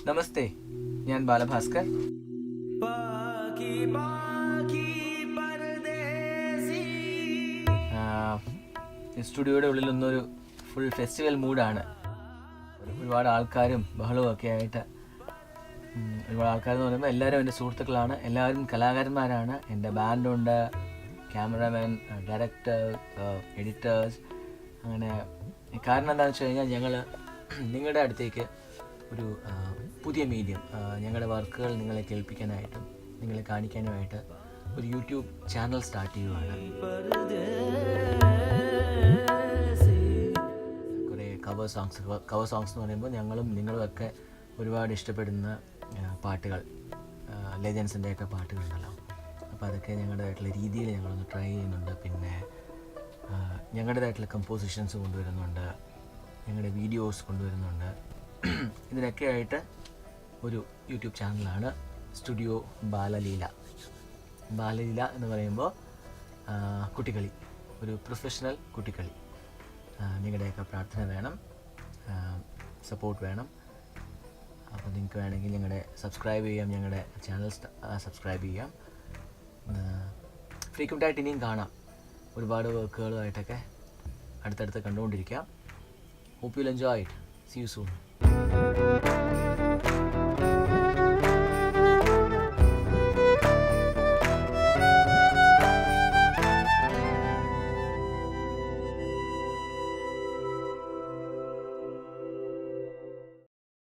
നമസ്തേ, ഞാൻ ബാലഭാസ്കർ. സ്റ്റുഡിയോയുടെ ഉള്ളിലൊന്നൊരു ഫുൾ ഫെസ്റ്റിവൽ മൂഡാണ്. ഒരുപാട് ആൾക്കാരും ബഹളവും ഒക്കെ ആയിട്ട്. ഒരുപാട് ആൾക്കാരെന്ന് പറയുമ്പോൾ എല്ലാവരും എൻ്റെ സുഹൃത്തുക്കളാണ്, എല്ലാവരും കലാകാരന്മാരാണ്. എൻ്റെ ബാൻഡുണ്ട്, ക്യാമറാമാൻ, ഡയറക്ടർ, എഡിറ്റേഴ്സ്. അങ്ങനെ കാരണം എന്താണെന്ന് വെച്ച് കഴിഞ്ഞാൽ ഞങ്ങൾ നിങ്ങളുടെ അടുത്തേക്ക് ഒരു പുതിയ മീഡിയം, ഞങ്ങളുടെ വർക്കുകൾ നിങ്ങളെ കേൾപ്പിക്കാനായിട്ടും നിങ്ങളെ കാണിക്കാനുമായിട്ട് ഒരു യൂട്യൂബ് ചാനൽ സ്റ്റാർട്ട് ചെയ്യുകയാണ്. കുറേ കവർ സോങ്സ് എന്ന് പറയുമ്പോൾ ഞങ്ങളും നിങ്ങളുമൊക്കെ ഒരുപാട് ഇഷ്ടപ്പെടുന്ന പാട്ടുകൾ, ലെജൻസിൻ്റെയൊക്കെ പാട്ടുകളുണ്ടല്ലോ. അപ്പോൾ അതൊക്കെ ഞങ്ങളുടേതായിട്ടുള്ള രീതിയിൽ ഞങ്ങളൊന്ന് ട്രൈ ചെയ്യുന്നുണ്ട്. പിന്നെ ഞങ്ങളുടേതായിട്ടുള്ള കമ്പോസിഷൻസ് കൊണ്ടുവരുന്നുണ്ട്, ഞങ്ങളുടെ വീഡിയോസ് കൊണ്ടുവരുന്നുണ്ട്. ഇതിനൊക്കെ ആയിട്ട് ഒരു യൂട്യൂബ് ചാനലാണ് സ്റ്റുഡിയോ ബാലലീല. ബാലലീല എന്ന് പറയുമ്പോൾ കുട്ടിക്കളി, ഒരു പ്രൊഫഷണൽ കുട്ടിക്കളി. നിങ്ങളുടെയൊക്കെ പ്രാർത്ഥന വേണം, സപ്പോർട്ട് വേണം. അപ്പോൾ നിങ്ങൾക്ക് വേണമെങ്കിൽ ഞങ്ങളുടെ സബ്സ്ക്രൈബ് ചെയ്യാം, ഞങ്ങളുടെ ചാനൽ സബ്സ്ക്രൈബ് ചെയ്യാം. ഫ്രീക്വൻ്റായിട്ട് ഇനിയും കാണാം, ഒരുപാട് വർക്കുകളുമായിട്ടൊക്കെ അടുത്തടുത്ത് കണ്ടുകൊണ്ടിരിക്കാം. Hope you'll enjoy it. See you soon.